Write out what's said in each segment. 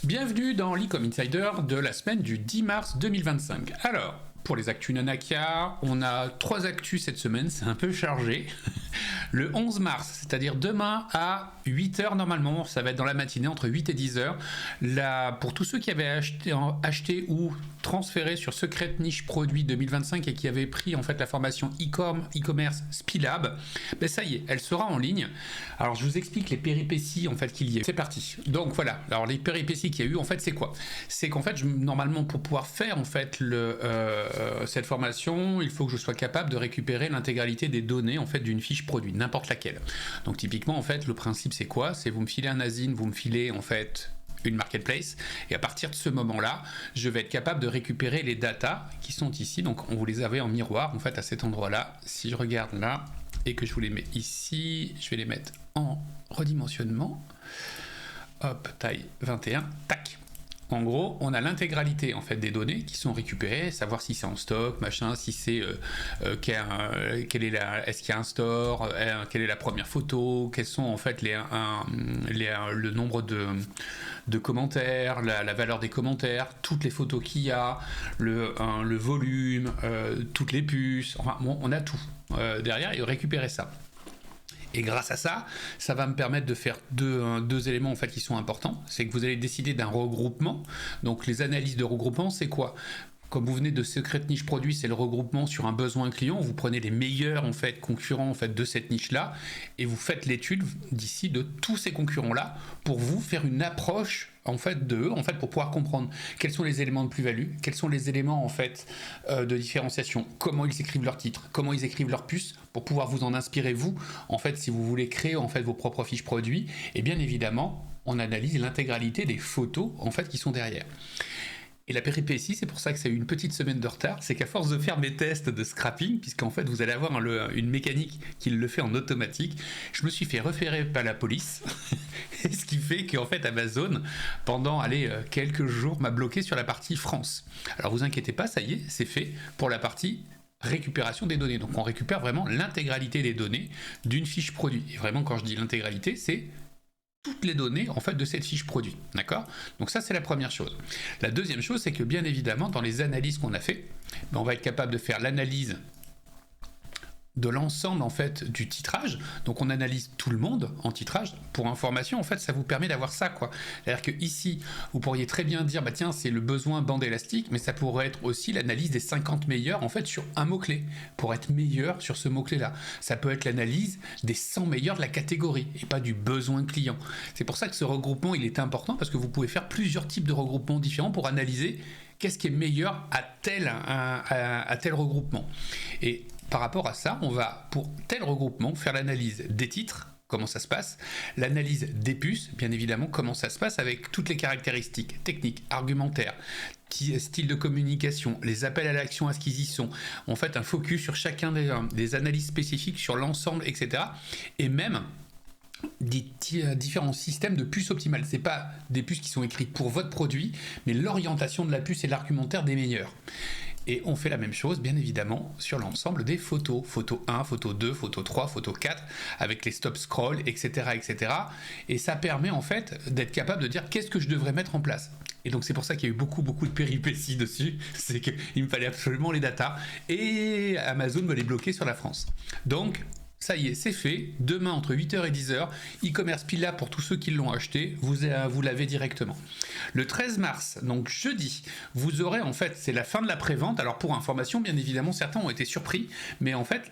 Bienvenue dans l'E-Com Insider de la semaine du 10 mars 2025. Alors, pour les actus Nanakia, on a 3 actus cette semaine, c'est un peu chargé. Le 11 mars, c'est-à-dire demain à 8h normalement, ça va être dans la matinée entre 8 et 10h. Là, pour tous ceux qui avaient acheté ou transféré sur Secret Niche Produit 2025 et qui avaient pris en fait la formation e-commerce Spilab, ben ça y est, elle sera en ligne. Alors je vous explique les péripéties en fait qu'il y a. C'est parti. Donc voilà. Alors les péripéties qu'il y a eu en fait c'est quoi? C'est qu'en fait normalement pour pouvoir faire en fait cette formation, il faut que je sois capable de récupérer l'intégralité des données en fait d'une fiche produit, n'importe laquelle. Donc typiquement en fait le principe c'est quoi? C'est vous me filez un ASIN, vous me filez en fait une marketplace, et à partir de ce moment-là, je vais être capable de récupérer les datas qui sont ici. Donc on vous les avait en miroir en fait à cet endroit-là. Si je regarde là et que je vous les mets ici, je vais les mettre en redimensionnement. Hop, taille 21, tac. En gros, on a l'intégralité en fait des données qui sont récupérées, savoir si c'est en stock, machin, si c'est est-ce qu'il y a un store, quelle est la première photo, quels sont en fait le nombre de commentaires, la valeur des commentaires, toutes les photos qu'il y a, le volume, toutes les puces, enfin bon, on a tout derrière et récupérer ça. Et grâce à ça, ça va me permettre de faire deux éléments en fait qui sont importants. C'est que vous allez décider d'un regroupement. Donc les analyses de regroupement, c'est quoi? Comme vous venez de Secret Niche Produit, c'est le regroupement sur un besoin client. Vous prenez les meilleurs en fait concurrents en fait de cette niche-là et vous faites l'étude d'ici de tous ces concurrents-là pour vous faire une approche en fait d'eux, en fait pour pouvoir comprendre quels sont les éléments de plus-value, quels sont les éléments en fait de différenciation, comment ils écrivent leurs titres, comment ils écrivent leurs puces, pour pouvoir vous en inspirer vous. En fait, si vous voulez créer en fait vos propres fiches produits, et bien évidemment, on analyse l'intégralité des photos en fait qui sont derrière. Et la péripétie, c'est pour ça que ça a eu une petite semaine de retard, c'est qu'à force de faire mes tests de scrapping, puisqu'en fait vous allez avoir une mécanique qui le fait en automatique, je me suis fait référer par la police, ce qui fait qu'en fait Amazon, pendant quelques jours, m'a bloqué sur la partie France. Alors vous inquiétez pas, ça y est, c'est fait pour la partie récupération des données. Donc on récupère vraiment l'intégralité des données d'une fiche produit. Et vraiment quand je dis l'intégralité, c'est toutes les données en fait de cette fiche produit, d'accord? Donc ça c'est la première chose. La deuxième chose c'est que bien évidemment dans les analyses qu'on a fait, on va être capable de faire l'analyse de l'ensemble en fait du titrage. Donc on analyse tout le monde en titrage. Pour information en fait ça vous permet d'avoir ça quoi. C'est-à-dire que ici vous pourriez très bien dire bah tiens c'est le besoin bande élastique, mais ça pourrait être aussi l'analyse des 50 meilleurs en fait sur un mot-clé pour être meilleur sur ce mot-clé là. Ça peut être l'analyse des 100 meilleurs de la catégorie et pas du besoin client. C'est pour ça que ce regroupement il est important parce que vous pouvez faire plusieurs types de regroupements différents pour analyser qu'est-ce qui est meilleur à tel regroupement. Et par rapport à ça, on va, pour tel regroupement, faire l'analyse des titres, comment ça se passe, l'analyse des puces, bien évidemment, comment ça se passe avec toutes les caractéristiques techniques, argumentaires, style de communication, les appels à l'action à ce qu'ils y sont, on fait un focus sur chacun des analyses spécifiques sur l'ensemble, etc. Et même des différents systèmes de puces optimales. C'est pas des puces qui sont écrites pour votre produit, mais l'orientation de la puce et l'argumentaire des meilleurs. Et on fait la même chose, bien évidemment, sur l'ensemble des photos. Photo 1, photo 2, photo 3, photo 4, avec les stop scroll, etc., etc. Et ça permet, en fait, d'être capable de dire qu'est-ce que je devrais mettre en place. Et donc, c'est pour ça qu'il y a eu beaucoup de péripéties dessus. C'est qu'il me fallait absolument les datas. Et Amazon me les bloquait sur la France. Donc, ça y est, c'est fait. Demain, entre 8h et 10h, e-commerce Spilab pour tous ceux qui l'ont acheté, vous l'avez directement. Le 13 mars, donc jeudi, vous aurez en fait, c'est la fin de la prévente. Alors pour information, bien évidemment, certains ont été surpris, mais en fait,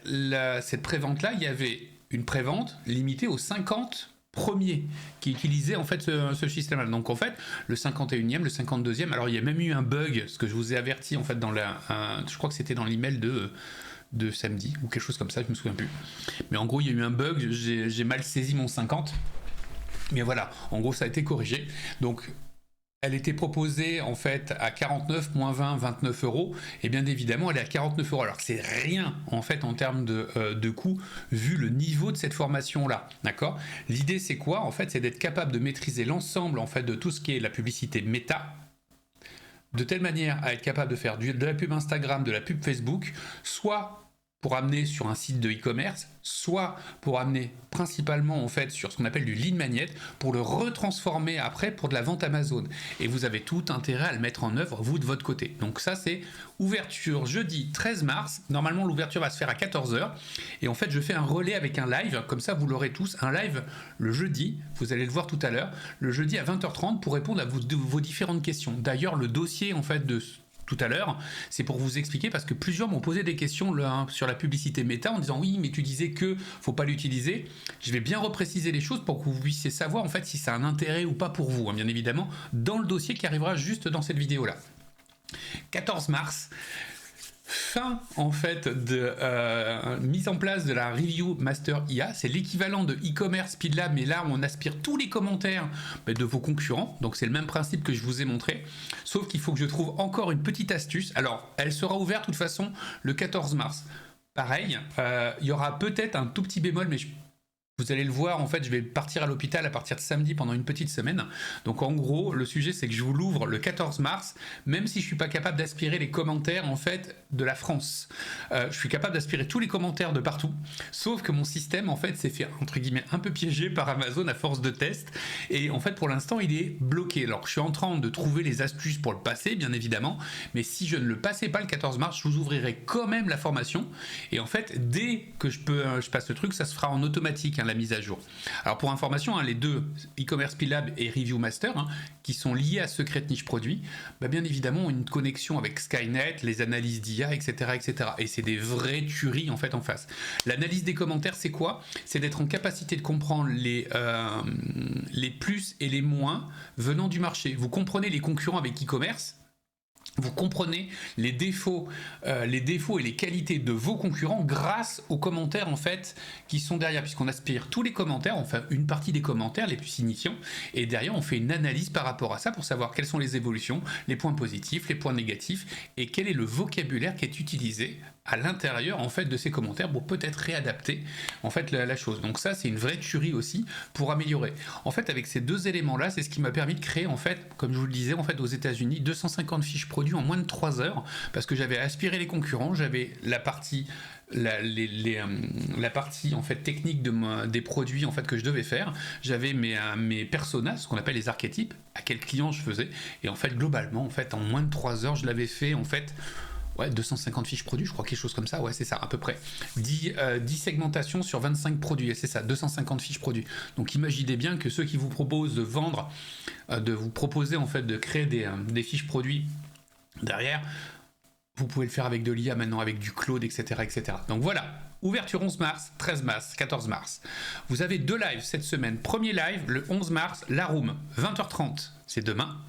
cette prévente-là, il y avait une prévente limitée aux 50 premiers qui utilisaient en fait ce système-là. Donc en fait, le 51e, le 52e, alors il y a même eu un bug, ce que je vous ai averti en fait je crois que c'était dans l'email de samedi ou quelque chose comme ça, je me souviens plus. Mais en gros, il y a eu un bug, j'ai mal saisi mon 50. Mais voilà, en gros, ça a été corrigé. Donc, elle était proposée en fait à 49, moins 20, 29 euros. Et bien évidemment, elle est à 49 euros. Alors, c'est rien en fait en termes de coût vu le niveau de cette formation-là. D'accord? L'idée, c'est quoi? En fait, c'est d'être capable de maîtriser l'ensemble en fait de tout ce qui est la publicité méta, de telle manière à être capable de faire de la pub Instagram, de la pub Facebook, soit pour amener sur un site de e-commerce, soit pour amener principalement en fait sur ce qu'on appelle du lead magnet, pour le retransformer après pour de la vente Amazon. Et vous avez tout intérêt à le mettre en œuvre, vous de votre côté. Donc ça c'est ouverture jeudi 13 mars. Normalement l'ouverture va se faire à 14h. Et en fait je fais un relais avec un live, comme ça vous l'aurez tous, un live le jeudi, vous allez le voir tout à l'heure, le jeudi à 20h30 pour répondre à vos différentes questions. D'ailleurs le dossier en fait de tout à l'heure, c'est pour vous expliquer parce que plusieurs m'ont posé des questions là, sur la publicité méta en disant oui mais tu disais que faut pas l'utiliser. Je vais bien repréciser les choses pour que vous puissiez savoir en fait si ça a un intérêt ou pas pour vous, hein, bien évidemment, dans le dossier qui arrivera juste dans cette vidéo là. 14 mars, fin en fait de mise en place de la Review Master IA, c'est l'équivalent de e-commerce SpeedLab, mais là on aspire tous les commentaires de vos concurrents, donc c'est le même principe que je vous ai montré, sauf qu'il faut que je trouve encore une petite astuce. Alors elle sera ouverte de toute façon le 14 mars, pareil, il y aura peut-être un tout petit bémol, mais vous allez le voir, en fait, je vais partir à l'hôpital à partir de samedi pendant une petite semaine. Donc en gros, le sujet, c'est que je vous l'ouvre le 14 mars, même si je ne suis pas capable d'aspirer les commentaires, en fait, de la France. Je suis capable d'aspirer tous les commentaires de partout, sauf que mon système, en fait, s'est fait, entre guillemets, un peu piégé par Amazon à force de tests. Et en fait, pour l'instant, il est bloqué. Alors, je suis en train de trouver les astuces pour le passer, bien évidemment, mais si je ne le passais pas le 14 mars, je vous ouvrirai quand même la formation. Et en fait, dès que je passe le truc, ça se fera en automatique, la mise à jour. Alors pour information, les deux, e-commerce SpeedLab et Review Master, qui sont liés à Secret Niche Produit, bien évidemment ont une connexion avec Skynet, les analyses d'IA, etc., etc. Et c'est des vraies tueries en fait en face. L'analyse des commentaires, c'est quoi? C'est d'être en capacité de comprendre les plus et les moins venant du marché. Vous comprenez les concurrents avec e-commerce, vous comprenez les défauts et les qualités de vos concurrents grâce aux commentaires en fait qui sont derrière, puisqu'on aspire tous les commentaires, enfin une partie des commentaires les plus signifiants, et derrière on fait une analyse par rapport à ça pour savoir quelles sont les évolutions, les points positifs, les points négatifs, et quel est le vocabulaire qui est utilisé à l'intérieur en fait de ces commentaires pour peut-être réadapter en fait la chose. Donc ça c'est une vraie tuerie aussi pour améliorer. En fait avec ces deux éléments là, c'est ce qui m'a permis de créer en fait, comme je vous le disais en fait aux États-Unis, 250 fiches produits en moins de 3 heures, parce que j'avais aspiré les concurrents, j'avais la partie la partie en fait technique des produits en fait que je devais faire, j'avais mes personas, ce qu'on appelle les archétypes, à quel client je faisais, et en fait globalement en fait en moins de 3 heures je l'avais fait en fait. Ouais, 250 fiches produits, je crois, quelque chose comme ça, ouais, c'est ça, à peu près. 10 segmentations sur 25 produits, c'est ça, 250 fiches produits. Donc imaginez bien que ceux qui vous proposent de vendre, de vous proposer en fait de créer des fiches produits derrière, vous pouvez le faire avec de l'IA maintenant, avec du Claude, etc., etc. Donc voilà, ouverture 11 mars, 13 mars, 14 mars. Vous avez 2 lives cette semaine. Premier live, le 11 mars, La Room, 20h30, c'est demain.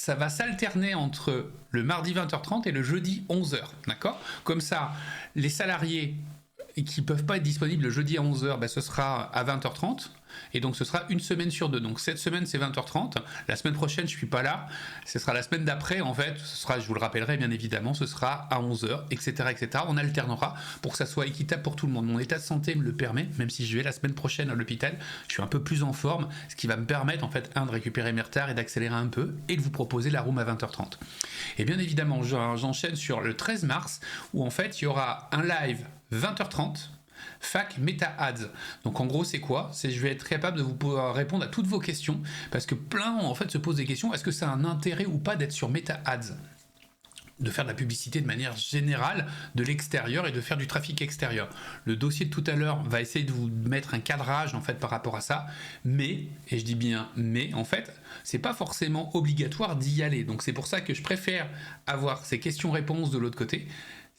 Ça va s'alterner entre le mardi 20h30 et le jeudi 11h, d'accord? Comme ça, les salariés qui ne peuvent pas être disponibles le jeudi à 11h, ce sera à 20h30, et donc ce sera une semaine sur 2. Donc cette semaine, c'est 20h30. La semaine prochaine, je ne suis pas là. Ce sera la semaine d'après, en fait. Ce sera, je vous le rappellerai, bien évidemment, ce sera à 11h, etc., etc. On alternera pour que ça soit équitable pour tout le monde. Mon état de santé me le permet, même si je vais la semaine prochaine à l'hôpital, je suis un peu plus en forme, ce qui va me permettre, en fait, de récupérer mes retards et d'accélérer un peu, et de vous proposer la room à 20h30. Et bien évidemment, j'enchaîne sur le 13 mars, où en fait, il y aura un live 20h30, Fac Meta Ads. Donc en gros c'est quoi? C'est je vais être capable de vous pouvoir répondre à toutes vos questions, parce que plein en fait se posent des questions. Est-ce que ça a un intérêt ou pas d'être sur Meta Ads, de faire de la publicité de manière générale de l'extérieur et de faire du trafic extérieur? Le dossier de tout à l'heure va essayer de vous mettre un cadrage en fait par rapport à ça, mais, et je dis bien mais, en fait c'est pas forcément obligatoire d'y aller. Donc c'est pour ça que je préfère avoir ces questions-réponses de l'autre côté.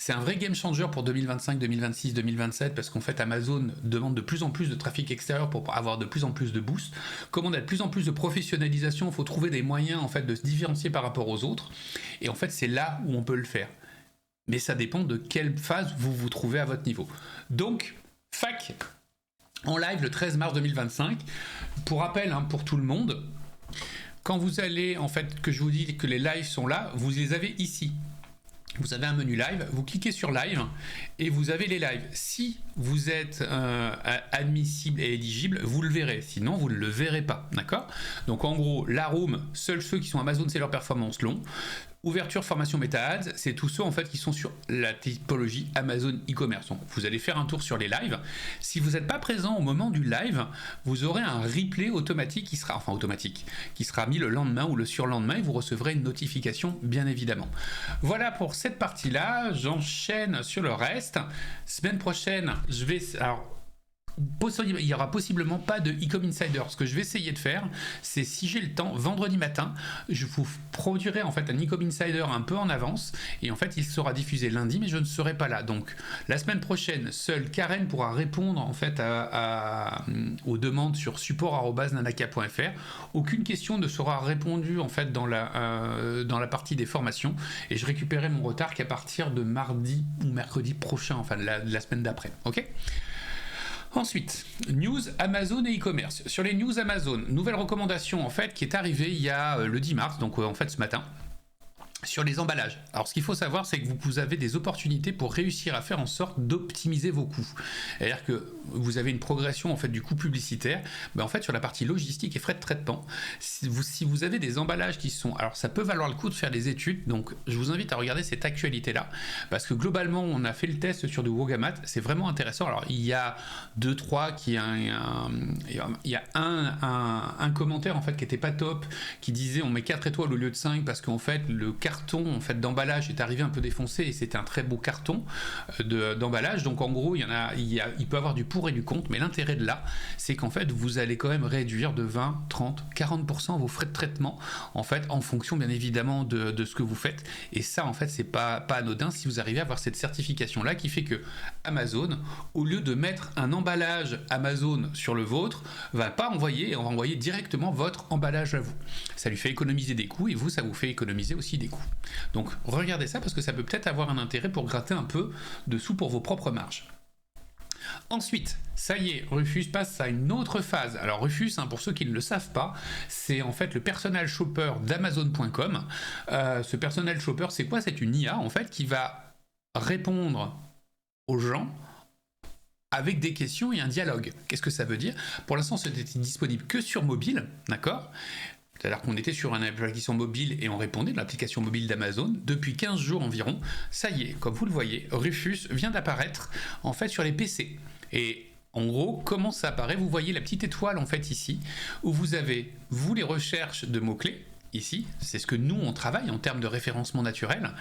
C'est un vrai game changer pour 2025, 2026, 2027, parce qu'en fait Amazon demande de plus en plus de trafic extérieur pour avoir de plus en plus de boost. Comme on a de plus en plus de professionnalisation, il faut trouver des moyens en fait de se différencier par rapport aux autres. Et en fait c'est là où on peut le faire. Mais ça dépend de quelle phase vous vous trouvez à votre niveau. Donc, Fac en live le 13 mars 2025. Pour rappel, pour tout le monde, quand vous allez, en fait, que je vous dis que les lives sont là, vous les avez ici. Vous avez un menu live, vous cliquez sur live et vous avez les lives. Si vous êtes admissible et éligible, vous le verrez. Sinon, vous ne le verrez pas. D'accord? Donc en gros, la room, seuls ceux qui sont Amazon Seller Performance l'ont. Ouverture, formation, méta-ads, c'est tous ceux en fait qui sont sur la typologie Amazon e-commerce. Donc vous allez faire un tour sur les lives. Si vous n'êtes pas présent au moment du live, vous aurez un replay automatique qui sera mis le lendemain ou le surlendemain et vous recevrez une notification bien évidemment. Voilà pour cette partie-là, j'enchaîne sur le reste. Semaine prochaine, il n'y aura possiblement pas de e-com insider. Ce que je vais essayer de faire, c'est si j'ai le temps, vendredi matin, je vous produirai en fait un e-com insider un peu en avance et en fait il sera diffusé lundi, mais je ne serai pas là. Donc la semaine prochaine, seule Karen pourra répondre en fait aux demandes sur support@nanaka.fr. Aucune question ne sera répondue en fait dans la partie des formations et je récupérerai mon retard qu'à partir de mardi ou mercredi prochain, enfin la semaine d'après. Ok ? Ensuite, news Amazon et e-commerce. Sur les news Amazon, nouvelle recommandation en fait qui est arrivée il y a le 10 mars, donc en fait ce matin. Sur les emballages. Alors ce qu'il faut savoir, c'est que vous avez des opportunités pour réussir à faire en sorte d'optimiser vos coûts. C'est-à-dire que vous avez une progression en fait du coût publicitaire, en fait sur la partie logistique et frais de traitement. Si vous avez des emballages qui sont... Alors ça peut valoir le coup de faire des études, donc je vous invite à regarder cette actualité-là, parce que globalement on a fait le test sur du Wogamat, c'est vraiment intéressant. Alors il y a un commentaire en fait qui était pas top, qui disait on met 4 étoiles au lieu de 5 parce qu'en fait le carton en fait d'emballage est arrivé un peu défoncé et c'était un très beau carton d'emballage. Donc en gros il peut avoir du pour et du contre, mais l'intérêt de là c'est qu'en fait vous allez quand même réduire de 20, 30, 40% vos frais de traitement en fait en fonction bien évidemment de ce que vous faites, et ça en fait c'est pas anodin si vous arrivez à avoir cette certification là qui fait que Amazon, au lieu de mettre un emballage Amazon sur le vôtre, on va envoyer directement votre emballage à vous. Ça lui fait économiser des coûts et vous ça vous fait économiser aussi des coûts. Donc regardez ça parce que ça peut peut-être avoir un intérêt pour gratter un peu de sous pour vos propres marges. Ensuite, ça y est, Rufus passe à une autre phase. Alors Rufus, pour ceux qui ne le savent pas, c'est en fait le personal shopper d'Amazon.com. Ce personal shopper, c'est quoi ? C'est une IA en fait qui va répondre aux gens avec des questions et un dialogue. Qu'est-ce que ça veut dire ? Pour l'instant, c'était disponible que sur mobile, d'accord ? C'est-à-dire qu'on était sur une application mobile et on répondait de l'application mobile d'Amazon. Depuis 15 jours environ, ça y est, comme vous le voyez, Rufus vient d'apparaître en fait sur les PC. Et en gros, comment ça apparaît ? Vous voyez la petite étoile en fait ici, où vous avez, les recherches de mots-clés. Ici, c'est ce que nous, on travaille en termes de référencement naturel.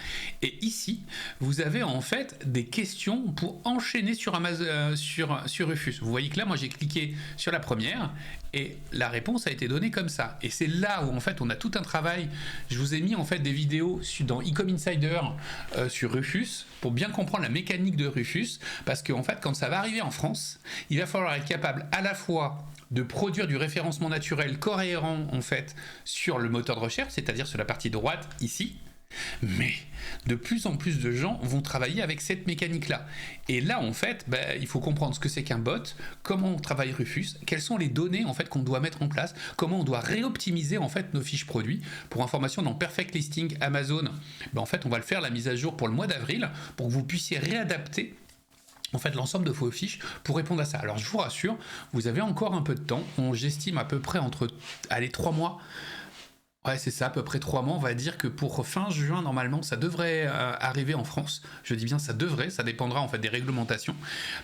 Et ici, vous avez en fait des questions pour enchaîner sur Amazon, sur Rufus. Vous voyez que là, moi, j'ai cliqué sur la première et la réponse a été donnée comme ça. Et c'est là où, en fait, on a tout un travail. Je vous ai mis, en fait, des vidéos dans e-com insider sur Rufus pour bien comprendre la mécanique de Rufus. Parce qu'en fait, quand ça va arriver en France, il va falloir être capable à la fois de produire du référencement naturel cohérent en fait sur le moteur de recherche, c'est-à-dire sur la partie droite ici, mais de plus en plus de gens vont travailler avec cette mécanique-là. Et là, en fait, il faut comprendre ce que c'est qu'un bot, comment on travaille Rufus, quelles sont les données en fait qu'on doit mettre en place, comment on doit réoptimiser en fait nos fiches produits. Pour information, dans Perfect Listing Amazon, en fait, on va le faire la mise à jour pour le mois d'avril pour que vous puissiez réadapter en fait l'ensemble de vos fiches pour répondre à ça. Alors je vous rassure, vous avez encore un peu de temps, j'estime à peu près entre 3 mois. Ouais, c'est ça, à peu près 3 mois. On va dire que pour fin juin, normalement, ça devrait arriver en France. Je dis bien ça devrait, ça dépendra en fait des réglementations.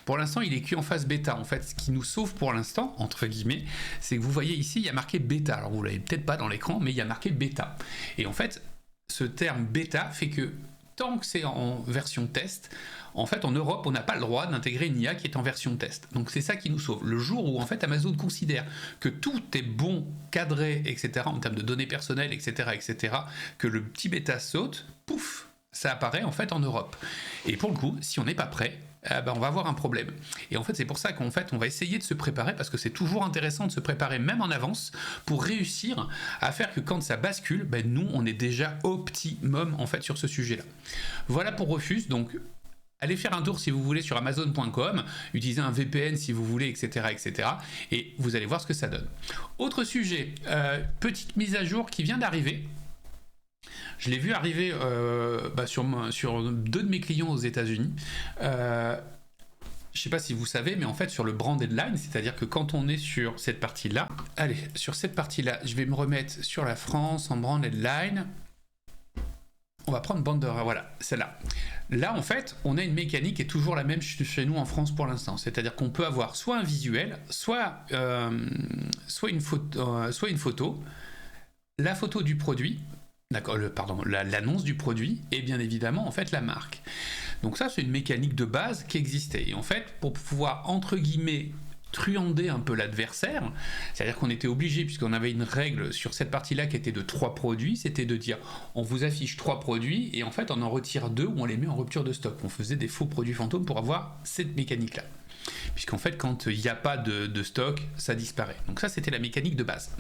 Pour l'instant, il est qu'en phase bêta. En fait, ce qui nous sauve pour l'instant, entre guillemets, c'est que vous voyez ici, il y a marqué bêta. Alors vous l'avez peut-être pas dans l'écran, mais il y a marqué bêta. Et en fait, ce terme bêta fait que tant que c'est en version test, en fait, en Europe, on n'a pas le droit d'intégrer une IA qui est en version test. Donc, c'est ça qui nous sauve. Le jour où, en fait, Amazon considère que tout est bon, cadré, etc., en termes de données personnelles, etc., que le petit bêta saute, pouf, ça apparaît, en fait, en Europe. Et pour le coup, si on n'est pas prêt, on va avoir un problème. Et en fait, c'est pour ça qu'en fait, on va essayer de se préparer, parce que c'est toujours intéressant de se préparer, même en avance, pour réussir à faire que quand ça bascule, nous, on est déjà optimum, en fait, sur ce sujet-là. Voilà pour Rufus, donc... Allez faire un tour si vous voulez sur Amazon.com, utilisez un VPN si vous voulez, etc., et vous allez voir ce que ça donne. Autre sujet, petite mise à jour qui vient d'arriver. Je l'ai vu arriver sur 2 de mes clients aux États-Unis. Je ne sais pas si vous savez, mais en fait sur le brand headline, c'est-à-dire que quand on est sur cette partie-là, je vais me remettre sur la France en brand headline. On va prendre Banderas, voilà, celle-là. Là, en fait, on a une mécanique qui est toujours la même chez nous en France pour l'instant. C'est-à-dire qu'on peut avoir soit un visuel, soit une photo, la photo du produit, d'accord, l'annonce du produit, et bien évidemment, en fait, la marque. Donc ça, c'est une mécanique de base qui existait. Et en fait, pour pouvoir, entre guillemets, truander un peu l'adversaire, c'est-à-dire qu'on était obligé, puisqu'on avait une règle sur cette partie-là qui était de 3 produits, c'était de dire on vous affiche 3 produits et en fait on en retire 2 ou on les met en rupture de stock. On faisait des faux produits fantômes pour avoir cette mécanique-là. Puisqu'en fait quand il n'y a pas de stock, ça disparaît. Donc ça c'était la mécanique de base.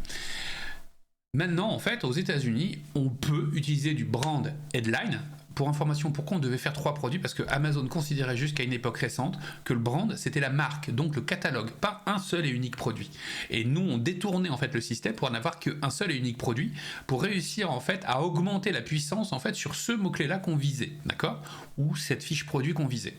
Maintenant, en fait, aux États-Unis, on peut utiliser du brand headline. Pour information, pourquoi on devait faire 3 produits? Parce que Amazon considérait jusqu'à une époque récente que le brand, c'était la marque, donc le catalogue, pas un seul et unique produit. Et nous, on détournait en fait le système pour n'avoir qu'un seul et unique produit, pour réussir en fait à augmenter la puissance en fait sur ce mot-clé-là qu'on visait, d'accord? Ou cette fiche produit qu'on visait.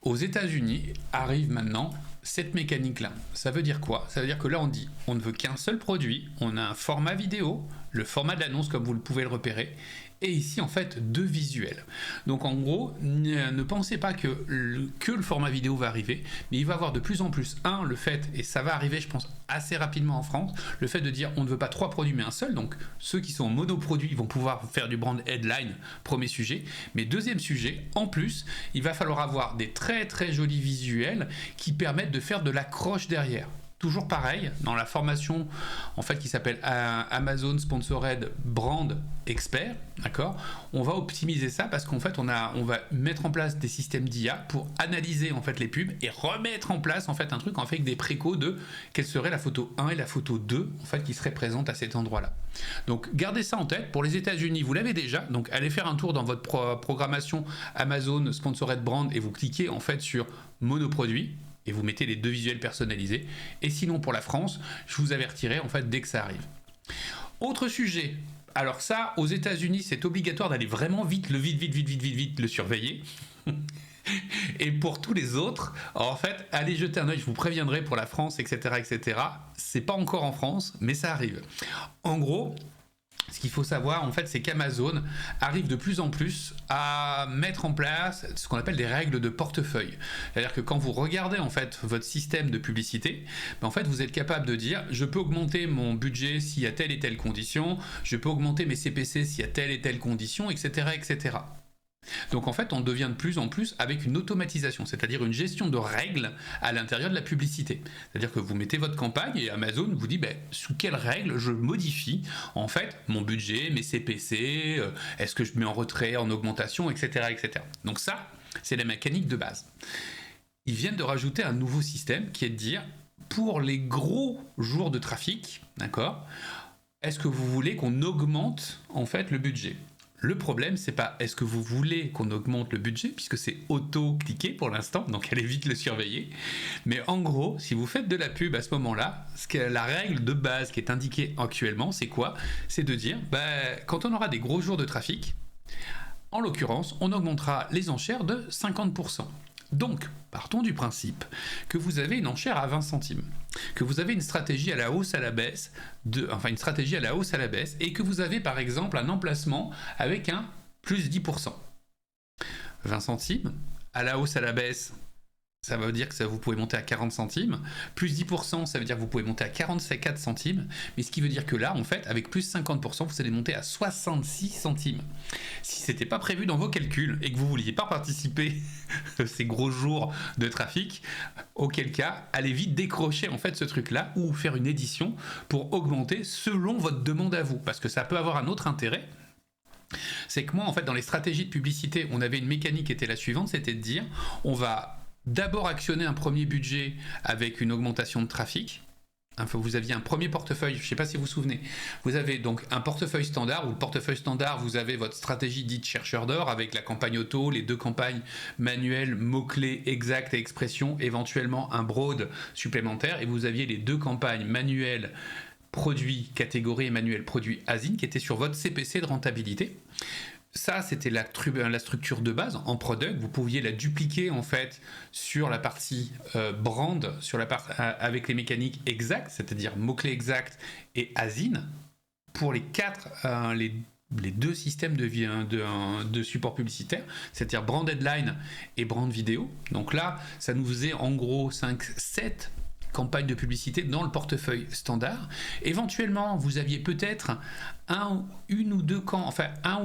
Aux États-Unis arrive maintenant cette mécanique-là. Ça veut dire quoi? Ça veut dire que là, on dit on ne veut qu'un seul produit, on a un format vidéo, le format de l'annonce comme vous le pouvez le repérer, et ici en fait 2 visuels. Donc en gros, ne pensez pas que le format vidéo va arriver, mais il va avoir de plus en plus, le fait, et ça va arriver je pense assez rapidement en France, le fait de dire on ne veut pas 3 produits mais un seul, donc ceux qui sont en monoproduit vont pouvoir faire du brand headline, premier sujet, mais deuxième sujet, en plus, il va falloir avoir des très très jolis visuels qui permettent de faire de l'accroche derrière. Toujours pareil, dans la formation en fait qui s'appelle Amazon Sponsored Brand Expert, d'accord, on va optimiser ça parce qu'en fait on va mettre en place des systèmes d'IA pour analyser en fait les pubs et remettre en place en fait un truc en fait avec des précos de quelle serait la photo 1 et la photo 2 en fait qui seraient présentes à cet endroit-là. Donc gardez ça en tête. Pour les États-Unis, vous l'avez déjà, donc allez faire un tour dans votre programmation Amazon Sponsored Brand et vous cliquez en fait sur monoproduit et vous mettez les 2 visuels personnalisés. Et sinon, pour la France, je vous avertirai en fait dès que ça arrive. Autre sujet. Alors ça, aux États-Unis, c'est obligatoire d'aller vraiment vite le surveiller. Et pour tous les autres, en fait, allez jeter un œil, je vous préviendrai pour la France, etc., etc. C'est pas encore en France, mais ça arrive. En gros, ce qu'il faut savoir, en fait, c'est qu'Amazon arrive de plus en plus à mettre en place ce qu'on appelle des règles de portefeuille. C'est-à-dire que quand vous regardez en fait votre système de publicité, en fait, vous êtes capable de dire je peux augmenter mon budget s'il y a telle et telle condition, je peux augmenter mes CPC s'il y a telle et telle condition, etc., etc. Donc en fait, on devient de plus en plus avec une automatisation, c'est-à-dire une gestion de règles à l'intérieur de la publicité. C'est-à-dire que vous mettez votre campagne et Amazon vous dit sous quelles règles je modifie en fait mon budget, mes CPC, est-ce que je mets en retrait, en augmentation, etc., etc. Donc ça, c'est la mécanique de base. Ils viennent de rajouter un nouveau système qui est de dire pour les gros jours de trafic, d'accord, est-ce que vous voulez qu'on augmente en fait le budget? Le problème, c'est pas est-ce que vous voulez qu'on augmente le budget, puisque c'est auto-cliqué pour l'instant, donc allez vite le surveiller. Mais en gros, si vous faites de la pub à ce moment-là, la règle de base qui est indiquée actuellement, c'est quoi? C'est de dire, quand on aura des gros jours de trafic, en l'occurrence, on augmentera les enchères de 50%. Donc, partons du principe que vous avez une enchère à 20 centimes, que vous avez une stratégie à la hausse à la baisse, et que vous avez par exemple un emplacement avec un plus 10%. 20 centimes, à la hausse à la baisse, ça veut dire que vous pouvez monter à 40 centimes. Plus 10%, ça veut dire que vous pouvez monter à 44 centimes. Mais ce qui veut dire que là, en fait, avec plus 50%, vous allez monter à 66 centimes. Si ce n'était pas prévu dans vos calculs et que vous ne vouliez pas participer à ces gros jours de trafic, auquel cas, allez vite décrocher en fait ce truc-là ou faire une édition pour augmenter selon votre demande à vous. Parce que ça peut avoir un autre intérêt. C'est que moi, en fait, dans les stratégies de publicité, on avait une mécanique qui était la suivante, c'était de dire, on va d'abord actionner un premier budget avec une augmentation de trafic. Vous aviez un premier portefeuille, je ne sais pas si vous vous souvenez. Vous avez donc un portefeuille standard, où le portefeuille standard, vous avez votre stratégie dite chercheur d'or avec la campagne auto, les 2 campagnes manuelles, mots-clés, exact et expression, éventuellement un broad supplémentaire, et vous aviez les 2 campagnes manuelles, produits catégorie et manuel produits ASIN qui étaient sur votre CPC de rentabilité. Ça, c'était la structure de base. En product, vous pouviez la dupliquer en fait sur la partie brand, avec les mécaniques exactes, c'est-à-dire mots-clés exacts et ASIN. Pour les les deux systèmes de support publicitaire, c'est-à-dire brand headline et brand vidéo. Donc là, ça nous faisait en gros 7 campagnes de publicité dans le portefeuille standard. Éventuellement, vous aviez peut-être un ou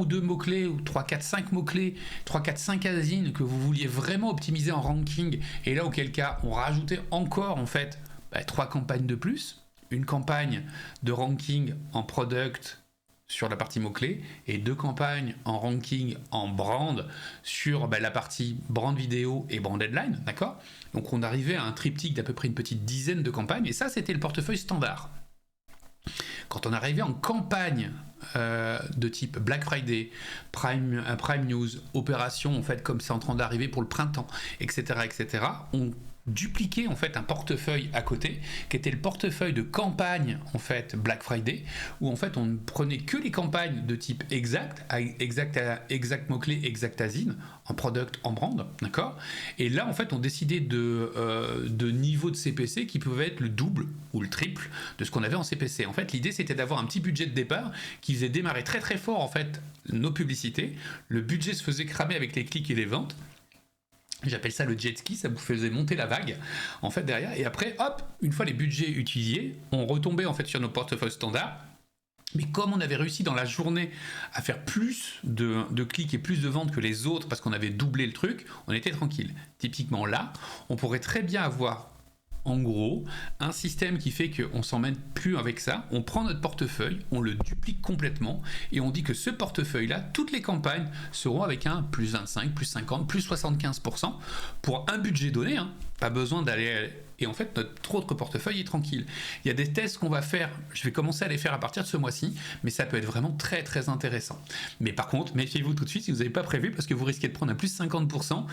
deux mots-clés, ou 3, 4, 5 mots-clés, 3, 4, 5 asines que vous vouliez vraiment optimiser en ranking. Et là, auquel cas, on rajoutait encore en fait 3 campagnes de plus. Une campagne de ranking en product sur la partie mots-clés et 2 campagnes en ranking en brand sur la partie brand vidéo et brand headline, d'accord? Donc on arrivait à un triptyque d'à peu près une petite dizaine de campagnes et ça c'était le portefeuille standard. Quand on arrivait en campagne de type Black Friday, Prime News, opération en fait comme c'est en train d'arriver pour le printemps, etc., on dupliquer en fait un portefeuille à côté qui était le portefeuille de campagne en fait Black Friday où en fait on ne prenait que les campagnes de type exact mot-clé, exact asine en product, en brand, d'accord, et là en fait on décidait de niveau de CPC qui pouvait être le double ou le triple de ce qu'on avait en CPC. En fait l'idée c'était d'avoir un petit budget de départ qui faisait démarrer très très fort en fait nos publicités, le budget se faisait cramer avec les clics et les ventes. J'appelle ça le jet ski, ça vous faisait monter la vague en fait derrière, et après hop, une fois les budgets utilisés, on retombait en fait sur nos portefeuilles standards. Mais comme on avait réussi dans la journée à faire plus de clics et plus de ventes que les autres parce qu'on avait doublé le truc, on était tranquille. Typiquement là, on pourrait très bien avoir en gros un système qui fait qu'on ne s'emmène plus avec ça, on prend notre portefeuille, on le duplique complètement et on dit que ce portefeuille là, toutes les campagnes seront avec un plus 25, plus 50, plus 75% pour un budget donné, hein. Pas besoin d'aller... Et en fait, notre autre portefeuille est tranquille. Il y a des tests qu'on va faire, je vais commencer à les faire à partir de ce mois-ci, mais ça peut être vraiment très très intéressant. Mais par contre, méfiez-vous tout de suite si vous n'avez pas prévu parce que vous risquez de prendre un plus 50%.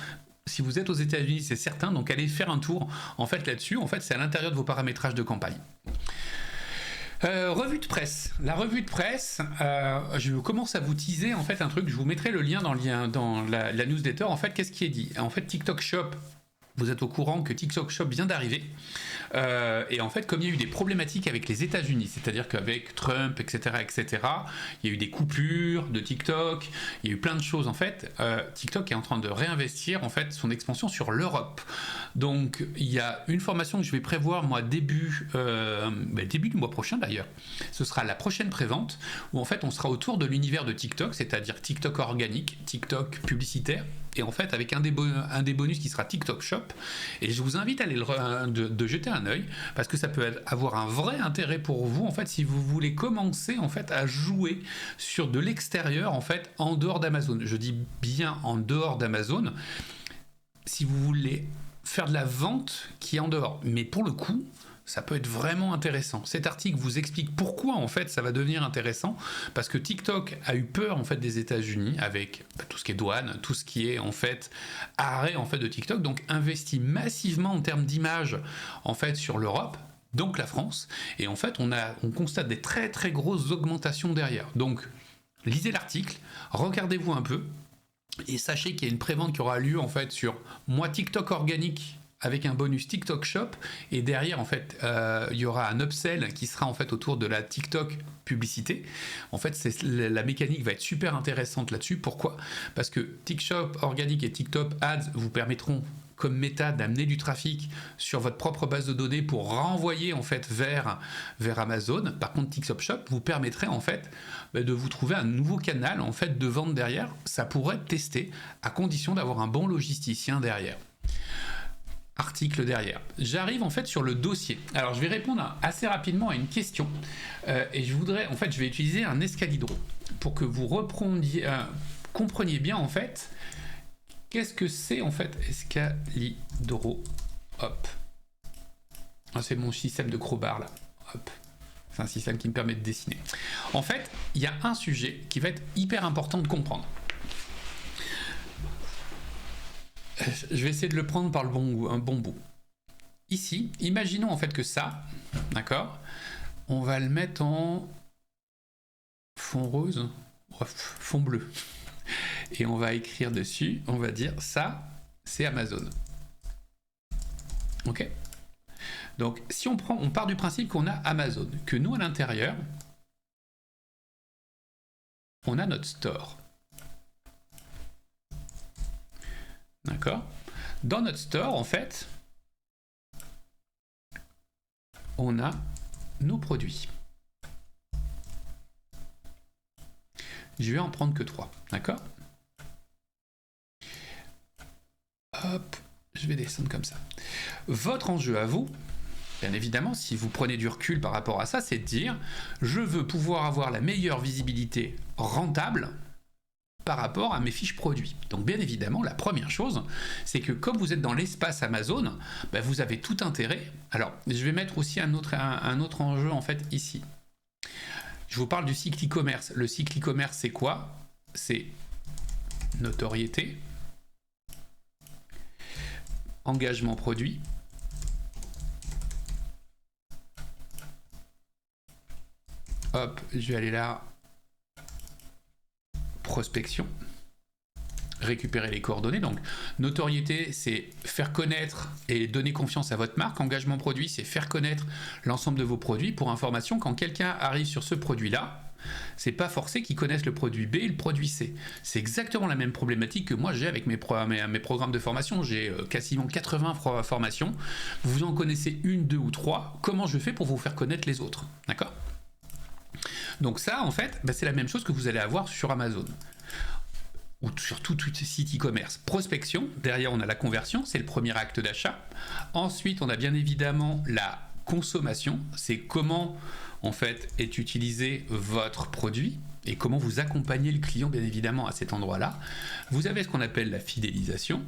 Si vous êtes aux États-Unis, c'est certain, donc allez faire un tour en fait là-dessus. En fait, c'est à l'intérieur de vos paramétrages de campagne. Revue de presse. La revue de presse, je commence à vous teaser en fait un truc. Je vous mettrai le lien dans la newsletter. En fait, qu'est-ce qui est dit? En fait, TikTok Shop. Vous êtes au courant que TikTok Shop vient d'arriver. Et en fait, comme il y a eu des problématiques avec les États-Unis, c'est-à-dire qu'avec Trump, etc., il y a eu des coupures de TikTok, il y a eu plein de choses. En fait, TikTok est en train de réinvestir en fait son expansion sur l'Europe. Donc, il y a une formation que je vais prévoir moi début du mois prochain d'ailleurs. Ce sera la prochaine prévente où en fait on sera autour de l'univers de TikTok, c'est-à-dire TikTok organique, TikTok publicitaire. Et en fait, avec un des bonus qui sera TikTok Shop. Et je vous invite à aller de jeter un œil, parce que ça peut avoir un vrai intérêt pour vous, en fait, si vous voulez commencer, en fait, à jouer sur de l'extérieur, en fait, en dehors d'Amazon. Je dis bien en dehors d'Amazon, si vous voulez faire de la vente qui est en dehors. Mais pour le coup, ça peut être vraiment intéressant. Cet article vous explique pourquoi en fait ça va devenir intéressant, parce que TikTok a eu peur en fait des États-Unis avec tout ce qui est douane, tout ce qui est en fait arrêt en fait de TikTok, donc investit massivement en termes d'image en fait sur l'Europe, donc la France, et en fait on constate des très très grosses augmentations derrière. Donc lisez l'article, regardez-vous un peu et sachez qu'il y a une prévente qui aura lieu en fait sur moi TikTok organique avec un bonus TikTok Shop, et derrière en fait il y aura un upsell qui sera en fait autour de la TikTok publicité. En fait la mécanique va être super intéressante là-dessus. Pourquoi? Parce que TikTok organique et TikTok Ads vous permettront comme méta d'amener du trafic sur votre propre base de données pour renvoyer en fait vers Amazon. Par contre, TikTok Shop vous permettrait en fait de vous trouver un nouveau canal en fait de vente derrière. Ça pourrait être testé à condition d'avoir un bon logisticien derrière. Article derrière. J'arrive en fait sur le dossier. Alors je vais répondre assez rapidement à une question et je vais utiliser un escalibro pour que vous compreniez bien en fait qu'est-ce que c'est en fait escalibro. Hop. C'est mon système de crowbar là. Hop. C'est un système qui me permet de dessiner. En fait, il y a un sujet qui va être hyper important de comprendre. Je vais essayer de le prendre par un bon bout. Ici, imaginons en fait que ça, d'accord, on va le mettre en fond rose, bref, fond bleu. Et on va écrire dessus, on va dire ça, c'est Amazon. Ok? Donc, si on part du principe qu'on a Amazon, que nous à l'intérieur, on a notre store. D'accord? Dans notre store, en fait, on a nos produits. Je vais en prendre que 3, d'accord? Hop, je vais descendre comme ça. Votre enjeu à vous, bien évidemment, si vous prenez du recul par rapport à ça, c'est de dire, je veux pouvoir avoir la meilleure visibilité rentable par rapport à mes fiches produits. Donc bien évidemment, la première chose, c'est que comme vous êtes dans l'espace Amazon, bah, vous avez tout intérêt. Alors, je vais mettre aussi un autre enjeu en fait ici. Je vous parle du cycle e-commerce. Le cycle e-commerce, c'est quoi? C'est notoriété, engagement produit, hop, je vais aller là, prospection, récupérer les coordonnées. Donc, notoriété, c'est faire connaître et donner confiance à votre marque. Engagement produit, c'est faire connaître l'ensemble de vos produits. Pour information, quand quelqu'un arrive sur ce produit-là, c'est pas forcé qu'ils connaissent le produit B et le produit C. C'est exactement la même problématique que moi j'ai avec mes programmes de formation. J'ai quasiment 80 formations. Vous en connaissez une, deux ou trois. Comment je fais pour vous faire connaître les autres? D'accord? Donc ça, en fait, bah, c'est la même chose que vous allez avoir sur Amazon ou sur tout site e-commerce. Prospection, derrière on a la conversion, c'est le premier acte d'achat. Ensuite, on a bien évidemment la consommation, c'est comment en fait est utilisé votre produit et comment vous accompagnez le client bien évidemment à cet endroit-là. Vous avez ce qu'on appelle la fidélisation.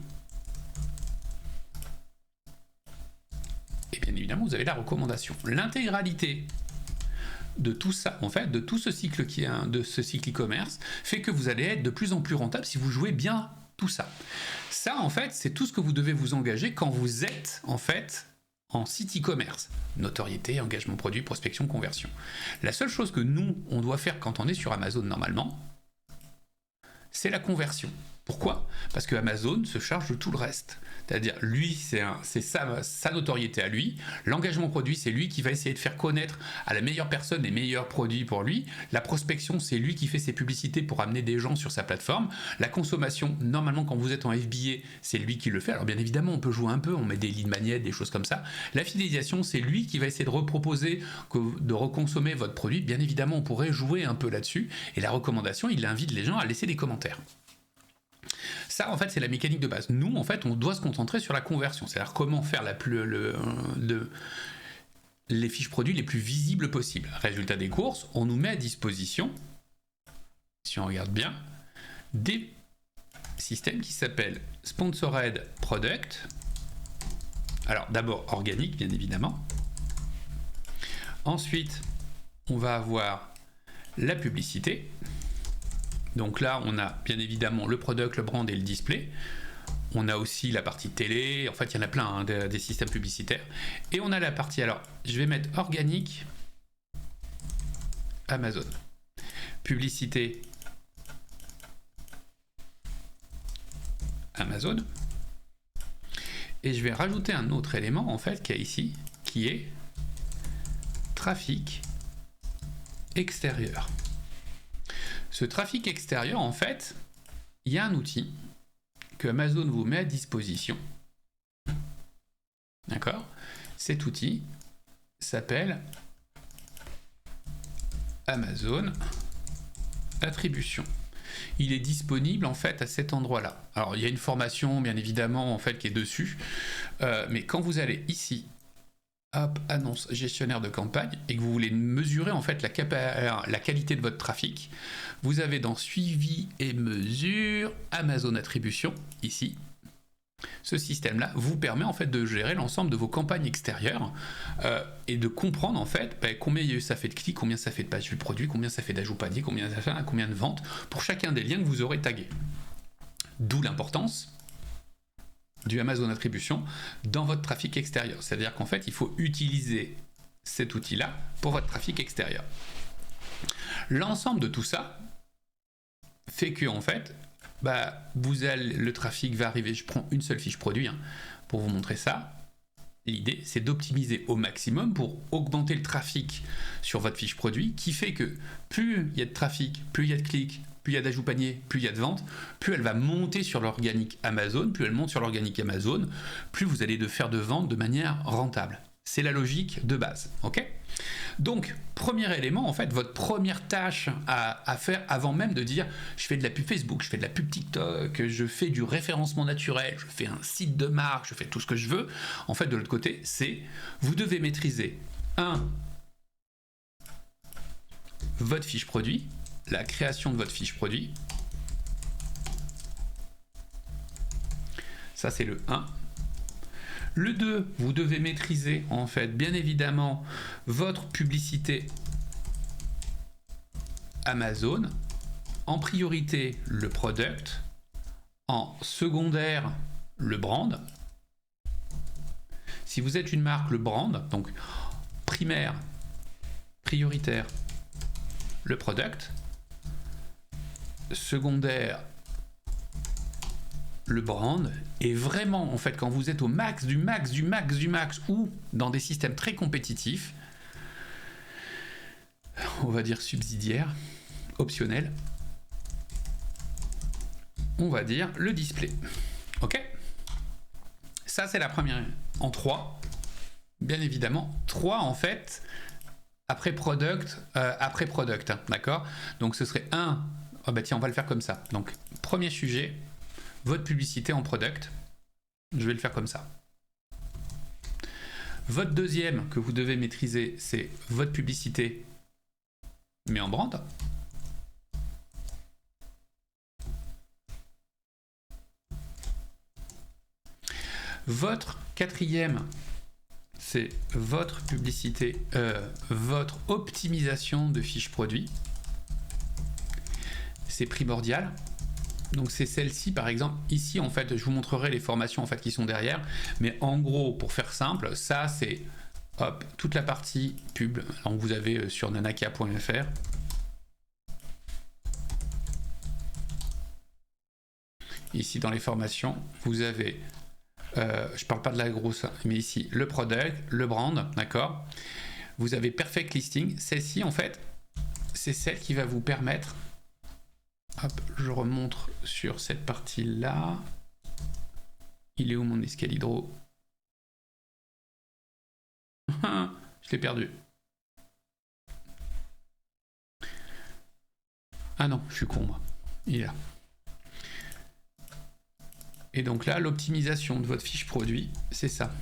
Et bien évidemment, vous avez la recommandation. L'intégralité de tout ça, en fait, de tout ce cycle de ce cycle e-commerce, fait que vous allez être de plus en plus rentable si vous jouez bien tout ça. Ça, en fait, c'est tout ce que vous devez vous engager quand vous êtes, en fait, en site e-commerce. Notoriété, engagement produit, prospection, conversion. La seule chose que nous, on doit faire quand on est sur Amazon normalement, c'est la conversion. Pourquoi? Parce que Amazon se charge de tout le reste. C'est-à-dire, lui, c'est sa notoriété à lui. L'engagement produit, c'est lui qui va essayer de faire connaître à la meilleure personne les meilleurs produits pour lui. La prospection, c'est lui qui fait ses publicités pour amener des gens sur sa plateforme. La consommation, normalement, quand vous êtes en FBA, c'est lui qui le fait. Alors, bien évidemment, on peut jouer un peu, on met des lead magnets, des choses comme ça. La fidélisation, c'est lui qui va essayer de reproposer, de reconsommer votre produit. Bien évidemment, on pourrait jouer un peu là-dessus. Et la recommandation, il invite les gens à laisser des commentaires. Ça, en fait, c'est la mécanique de base. Nous, en fait, on doit se concentrer sur la conversion. C'est-à-dire comment faire les fiches produits les plus visibles possibles. Résultat des courses, on nous met à disposition, si on regarde bien, des systèmes qui s'appellent Sponsored Product. Alors, d'abord, organique, bien évidemment. Ensuite, on va avoir la publicité. Donc là, on a bien évidemment le product, le brand et le display. On a aussi la partie télé. En fait, il y en a plein, hein, des systèmes publicitaires. Et on a la partie, alors, je vais mettre organique, Amazon. Publicité, Amazon. Et je vais rajouter un autre élément, en fait, qu'il y a ici, qui est trafic extérieur. Ce trafic extérieur, en fait, il y a un outil que Amazon vous met à disposition. D'accord? Cet outil s'appelle Amazon Attribution. Il est disponible en fait à cet endroit-là. Alors il y a une formation bien évidemment en fait qui est dessus, mais quand vous allez ici, hop, annonce gestionnaire de campagne, et que vous voulez mesurer en fait la qualité de votre trafic, vous avez dans suivi et mesure Amazon Attribution ici. Ce système-là vous permet en fait de gérer l'ensemble de vos campagnes extérieures et de comprendre en fait combien ça fait de clics, combien ça fait de pages vues produits, combien ça fait d'ajouts panier, combien de ventes pour chacun des liens que vous aurez tagués. D'où l'importance du Amazon Attribution dans votre trafic extérieur. C'est-à-dire qu'en fait, il faut utiliser cet outil-là pour votre trafic extérieur. L'ensemble de tout ça fait que en fait, le trafic va arriver. Je prends une seule fiche produit pour vous montrer ça. L'idée, c'est d'optimiser au maximum pour augmenter le trafic sur votre fiche produit, qui fait que plus il y a de trafic, plus il y a de clics, plus il y a d'ajout panier, plus il y a de ventes, plus elle va monter sur l'organique Amazon, plus elle monte sur l'organique Amazon, plus vous allez faire de ventes de manière rentable. C'est la logique de base, ok? Donc, premier élément, en fait, votre première tâche à faire avant même de dire je fais de la pub Facebook, je fais de la pub TikTok, je fais du référencement naturel, je fais un site de marque, je fais tout ce que je veux. En fait, de l'autre côté, c'est vous devez maîtriser votre fiche produit, la création de votre fiche produit. Ça, c'est le 1. Le 2, vous devez maîtriser, en fait, bien évidemment, votre publicité Amazon. En priorité, le product. En secondaire, le brand. Si vous êtes une marque, le brand. Donc, primaire, prioritaire, le product. Secondaire, le brand. Et vraiment, en fait, quand vous êtes au max du max du max du max ou dans des systèmes très compétitifs, on va dire subsidiaires, optionnels, on va dire le display. Ok? Ça, c'est la première. En 3, bien évidemment. 3, en fait, après product, d'accord? Donc, ce serait 1. Oh bah tiens, on va le faire comme ça. Donc, premier sujet, votre publicité en product. Je vais le faire comme ça. Votre deuxième que vous devez maîtriser, c'est votre publicité, mais en brand. Votre quatrième, c'est votre publicité, votre optimisation de fiches produits. C'est primordial. Donc c'est celle-ci par exemple. Ici en fait je vous montrerai les formations en fait qui sont derrière, mais en gros pour faire simple, ça c'est hop toute la partie pub. Donc vous avez sur nanakia.fr. Ici dans les formations vous avez je parle pas de la grosse, mais ici le product, le brand, d'accord. Vous avez perfect listing. Celle-ci en fait c'est celle qui va vous permettre. Hop, je remonte sur cette partie-là. Il est où mon escalidro? Je l'ai perdu. Ah non, je suis con moi. Il est là. Et donc là, l'optimisation de votre fiche produit, c'est ça.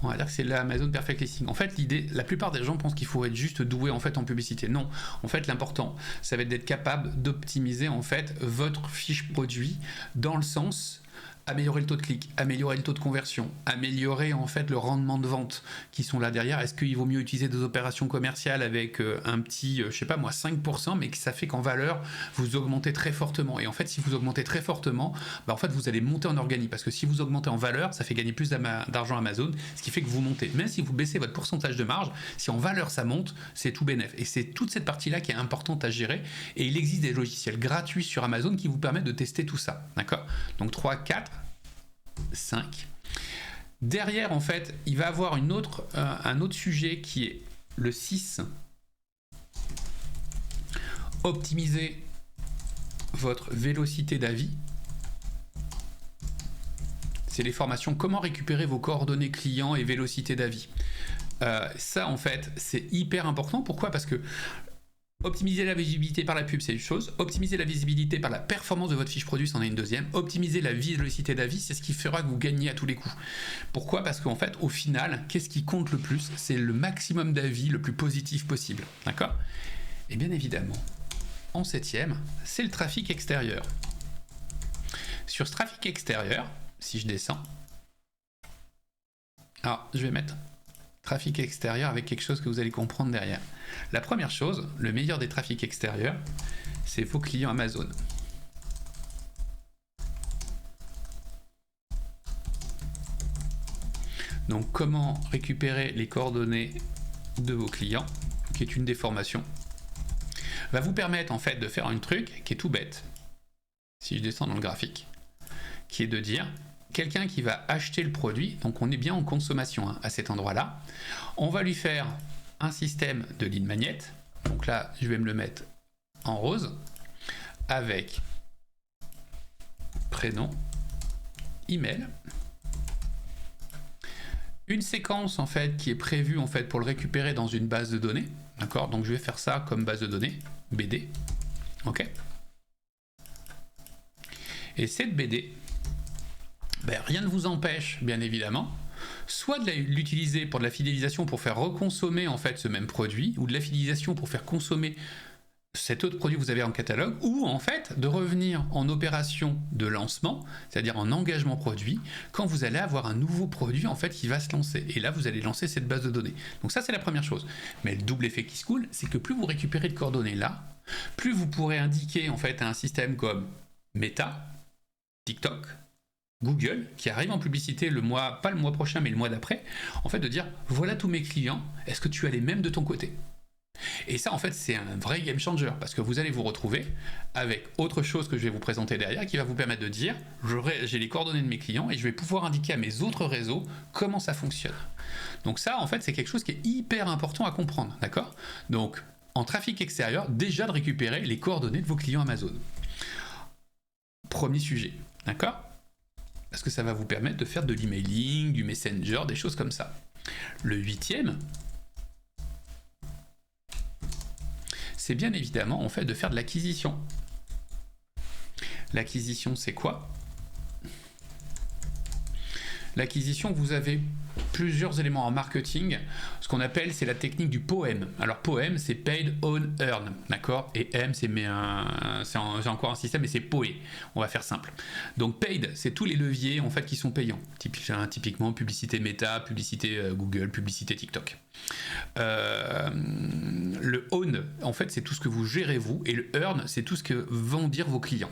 On va dire que c'est l'Amazon Perfect Listing. En fait, l'idée, la plupart des gens pensent qu'il faut être juste doué en fait en publicité. Non, en fait, l'important, ça va être d'être capable d'optimiser en fait votre fiche produit dans le sens améliorer le taux de clic, améliorer le taux de conversion, améliorer en fait le rendement de vente qui sont là derrière. Est-ce qu'il vaut mieux utiliser des opérations commerciales avec un petit, je sais pas moi, 5%, mais que ça fait qu'en valeur, vous augmentez très fortement. Et en fait, si vous augmentez très fortement, bah en fait, vous allez monter en organique. Parce que si vous augmentez en valeur, ça fait gagner plus d'argent à Amazon, ce qui fait que vous montez. Même si vous baissez votre pourcentage de marge, si en valeur ça monte, c'est tout bénef. Et c'est toute cette partie-là qui est importante à gérer. Et il existe des logiciels gratuits sur Amazon qui vous permettent de tester tout ça. D'accord? Donc 3, 4, 5. Derrière, en fait, il va avoir un autre sujet qui est le 6. Optimiser votre vélocité d'avis. C'est les formations comment récupérer vos coordonnées clients et vélocité d'avis. Ça, en fait, c'est hyper important. Pourquoi? Parce que optimiser la visibilité par la pub, c'est une chose. Optimiser la visibilité par la performance de votre fiche produit, c'en est une deuxième. Optimiser la vélocité d'avis, c'est ce qui fera que vous gagnez à tous les coups. Pourquoi? Parce qu'en fait, au final, qu'est-ce qui compte le plus? C'est le maximum d'avis le plus positif possible. D'accord? Et bien évidemment, en 7e, c'est le trafic extérieur. Sur ce trafic extérieur, si je descends, alors je vais mettre trafic extérieur avec quelque chose que vous allez comprendre derrière. La première chose, le meilleur des trafics extérieurs, c'est vos clients Amazon. Donc comment récupérer les coordonnées de vos clients, qui est une des formations, va vous permettre en fait de faire un truc qui est tout bête, si je descends dans le graphique, qui est de dire, quelqu'un qui va acheter le produit, donc on est bien en consommation hein, à cet endroit-là. On va lui faire un système de lead magnet. Donc là, je vais me le mettre en rose avec prénom, email, une séquence en fait qui est prévue en fait pour le récupérer dans une base de données, d'accord? Donc je vais faire ça comme base de données BD, ok? Et cette BD, ben, rien ne vous empêche, bien évidemment, soit de l'utiliser pour de la fidélisation pour faire reconsommer en fait ce même produit, ou de la fidélisation pour faire consommer cet autre produit que vous avez en catalogue, ou en fait de revenir en opération de lancement, c'est-à-dire en engagement produit, quand vous allez avoir un nouveau produit en fait qui va se lancer. Et là, vous allez lancer cette base de données. Donc ça, c'est la première chose. Mais le double effet qui se coule, c'est que plus vous récupérez de coordonnées là, plus vous pourrez indiquer en fait à un système comme Meta, TikTok, Google, qui arrive en publicité le mois, pas le mois prochain, mais le mois d'après, en fait de dire, voilà tous mes clients, est-ce que tu as les mêmes de ton côté ? Et ça, en fait, c'est un vrai game changer, parce que vous allez vous retrouver avec autre chose que je vais vous présenter derrière, qui va vous permettre de dire, j'ai les coordonnées de mes clients, et je vais pouvoir indiquer à mes autres réseaux comment ça fonctionne. Donc ça, en fait, c'est quelque chose qui est hyper important à comprendre, d'accord ? Donc, en trafic extérieur, déjà de récupérer les coordonnées de vos clients Amazon. Premier sujet, d'accord ? Parce que ça va vous permettre de faire de l'emailing, du messenger, des choses comme ça. Le 8e, c'est bien évidemment en fait de faire de l'acquisition. L'acquisition, c'est quoi ? L'acquisition, vous avez plusieurs éléments en marketing. Ce qu'on appelle, c'est la technique du POEM. Alors POEM, c'est Paid, Own, Earn, d'accord ? Et M, c'est encore un système, mais c'est POE. On va faire simple. Donc Paid, c'est tous les leviers en fait qui sont payants. Typiquement, publicité Meta, publicité Google, publicité TikTok. Le Own, en fait, c'est tout ce que vous gérez vous, et le Earn, c'est tout ce que vont dire vos clients.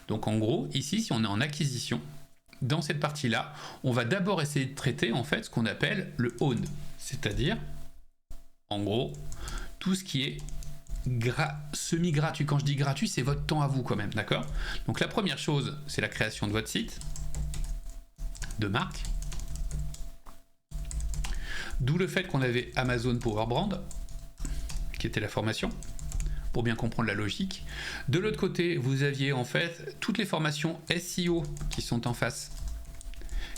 Donc en gros, ici, si on est en acquisition, dans cette partie-là, on va d'abord essayer de traiter en fait ce qu'on appelle le own, c'est-à-dire, en gros, tout ce qui est semi-gratuit. Quand je dis gratuit, c'est votre temps à vous quand même, d'accord ? Donc la première chose, c'est la création de votre site, de marque, d'où le fait qu'on avait Amazon Power Brand, qui était la formation, pour bien comprendre la logique. De l'autre côté, vous aviez en fait toutes les formations SEO qui sont en face,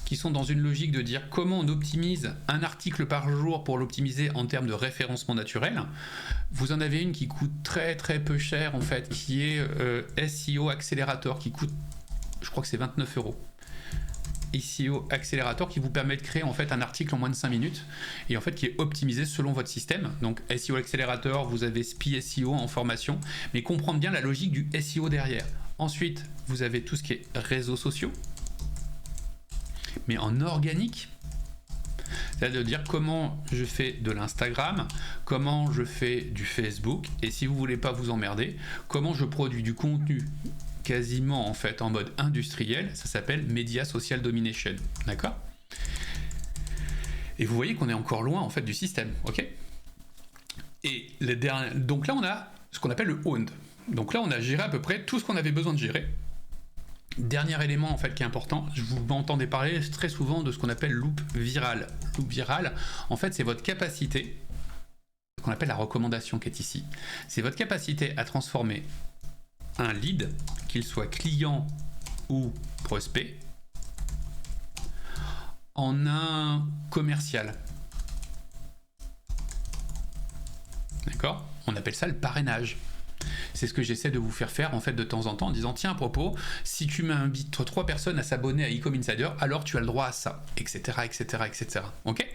qui sont dans une logique de dire comment on optimise un article par jour pour l'optimiser en termes de référencement naturel. Vous en avez une qui coûte très très peu cher en fait, qui est SEO Accelerator, qui coûte, je crois que c'est 29 €. SEO Accelerator qui vous permet de créer en fait un article en moins de 5 minutes et en fait qui est optimisé selon votre système. Donc SEO Accelerator, vous avez SPI SEO en formation, mais comprendre bien la logique du SEO derrière. Ensuite, vous avez tout ce qui est réseaux sociaux, mais en organique. C'est-à-dire de dire comment je fais de l'Instagram, comment je fais du Facebook, et si vous voulez pas vous emmerder, comment je produis du contenu quasiment en fait en mode industriel. Ça s'appelle Media Social Domination, d'accord ? Et vous voyez qu'on est encore loin en fait du système, ok ? Et donc là on a ce qu'on appelle le owned. Donc là on a géré à peu près tout ce qu'on avait besoin de gérer. Dernier élément en fait qui est important, vous m'entendez parler très souvent de ce qu'on appelle loop viral. Loop viral, en fait c'est votre capacité, ce qu'on appelle la recommandation qui est ici. C'est votre capacité à transformer un lead, qu'il soit client ou prospect, en un commercial. D'accord ? On appelle ça le parrainage. C'est ce que j'essaie de vous faire faire en fait de temps en temps en disant tiens à propos, si tu m'invites 3 personnes à s'abonner à Ecom Insider, alors tu as le droit à ça, etc. etc. etc. Ok ?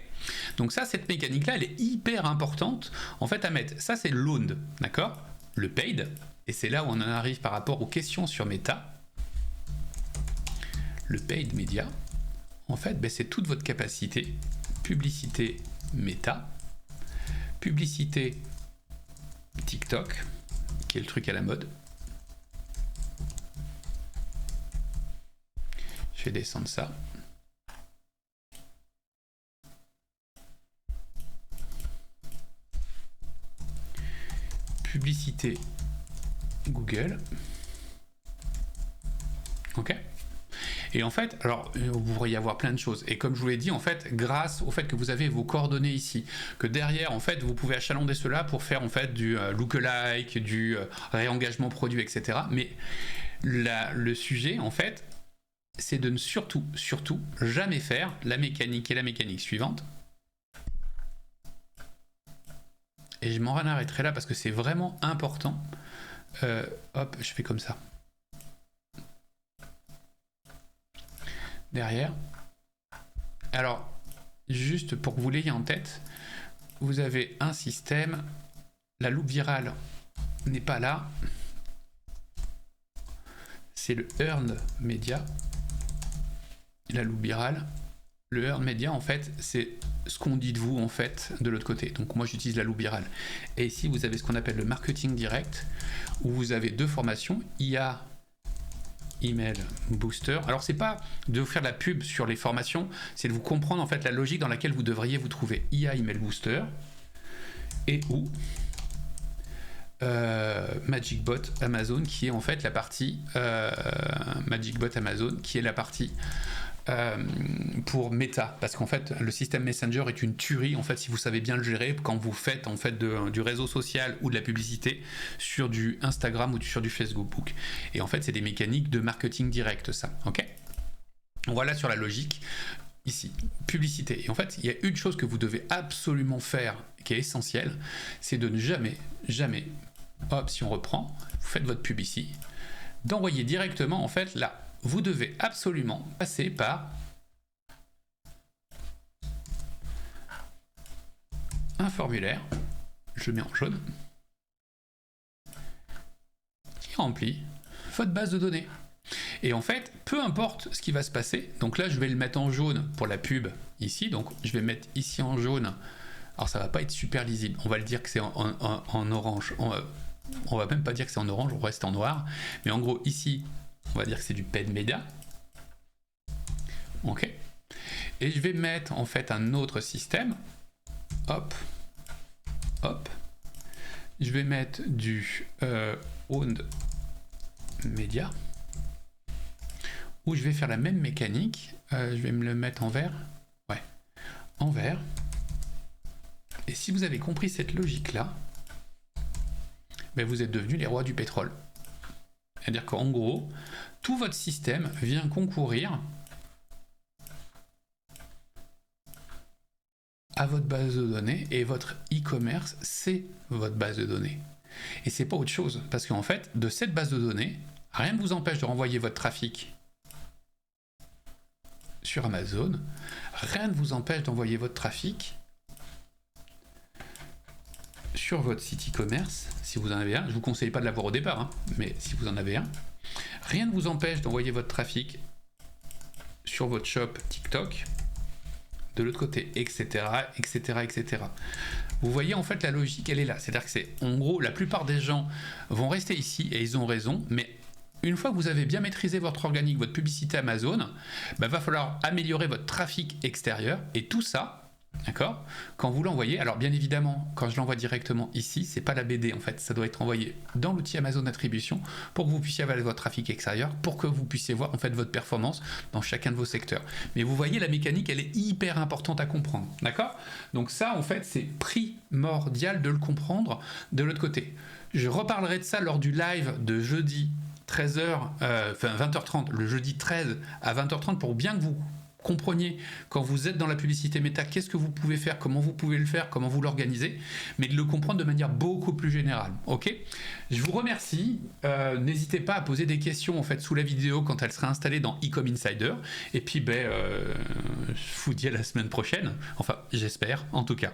Donc ça, cette mécanique-là, elle est hyper importante en fait à mettre. Ça c'est l'owned, d'accord ? Le paid, et c'est là où on en arrive par rapport aux questions sur Meta. Le paid media, en fait, c'est toute votre capacité. Publicité Meta, publicité TikTok, qui est le truc à la mode. Je vais descendre ça. Publicité Google. Ok ? Et en fait, alors vous pourriez y avoir plein de choses. Et comme je vous l'ai dit, en fait, grâce au fait que vous avez vos coordonnées ici, que derrière, en fait, vous pouvez achalander cela pour faire en fait du lookalike, du réengagement produit, etc. Mais le sujet, en fait, c'est de ne surtout jamais faire la mécanique et la mécanique suivante. Et je m'en arrêterai là parce que c'est vraiment important. Hop, je fais comme ça. Derrière. Alors, juste pour que vous l'ayez en tête, vous avez un système. La loupe virale n'est pas là. C'est le earned media. La loupe virale. Le earned media, en fait, c'est ce qu'on dit de vous, en fait, de l'autre côté. Donc, moi, j'utilise la loupe virale. Et ici, vous avez ce qu'on appelle le marketing direct, où vous avez deux formations, IA, email booster. Alors, c'est pas de vous faire de la pub sur les formations, c'est de vous comprendre, en fait, la logique dans laquelle vous devriez vous trouver. IA, email booster, et ou MagicBot Amazon, qui est, en fait, la partie MagicBot Amazon, qui est la partie pour Meta, parce qu'en fait le système Messenger est une tuerie en fait si vous savez bien le gérer quand vous faites en fait du réseau social ou de la publicité sur du Instagram ou sur du Facebook. Et en fait c'est des mécaniques de marketing direct, ça. Ok, voilà sur la logique ici, publicité. Et en fait il y a une chose que vous devez absolument faire qui est essentielle, c'est de ne jamais, hop, si on reprend, vous faites votre pub ici, d'envoyer directement en fait là. Vous devez absolument passer par formulaire, je mets en jaune, qui remplit votre base de données. Et en fait, peu importe ce qui va se passer, donc là je vais le mettre en jaune pour la pub ici, donc je vais mettre ici en jaune, alors ça va pas être super lisible, on va le dire que c'est en orange, on va même pas dire que c'est en orange, on reste en noir, mais en gros ici, on va dire que c'est du paid media. Ok. Et je vais mettre en fait un autre système. Hop. Hop. Je vais mettre du owned media. Où je vais faire la même mécanique. Je vais me le mettre en vert. Ouais. En vert. Et si vous avez compris cette logique-là, ben vous êtes devenus les rois du pétrole. C'est-à-dire qu'en gros, tout votre système vient concourir à votre base de données et votre e-commerce, c'est votre base de données. Et c'est pas autre chose, parce qu'en fait, de cette base de données, rien ne vous empêche de renvoyer votre trafic sur Amazon, rien ne vous empêche d'envoyer votre trafic sur votre site e-commerce, si vous en avez un. Je ne vous conseille pas de l'avoir au départ, hein, mais si vous en avez un, rien ne vous empêche d'envoyer votre trafic sur votre shop TikTok, de l'autre côté, etc., etc., etc. Vous voyez, en fait, la logique, elle est là. C'est-à-dire que c'est, en gros, la plupart des gens vont rester ici, et ils ont raison, mais une fois que vous avez bien maîtrisé votre organique, votre publicité Amazon, va falloir améliorer votre trafic extérieur, et tout ça, d'accord, quand vous l'envoyez, alors bien évidemment, quand je l'envoie directement ici, c'est pas la BD en fait, ça doit être envoyé dans l'outil Amazon Attribution pour que vous puissiez avoir votre trafic extérieur, pour que vous puissiez voir en fait votre performance dans chacun de vos secteurs. Mais vous voyez, la mécanique, elle est hyper importante à comprendre, d'accord? Donc ça, en fait, c'est primordial de le comprendre de l'autre côté. Je reparlerai de ça lors du live de jeudi 13h, enfin 20h30, le jeudi 13 à 20h30 pour bien que vous compreniez quand vous êtes dans la publicité méta, qu'est-ce que vous pouvez faire, comment vous pouvez le faire, comment vous l'organisez, mais de le comprendre de manière beaucoup plus générale. Ok, je vous remercie. N'hésitez pas à poser des questions en fait sous la vidéo quand elle sera installée dans Ecom Insider. Et puis je vous dis à la semaine prochaine. Enfin, j'espère en tout cas.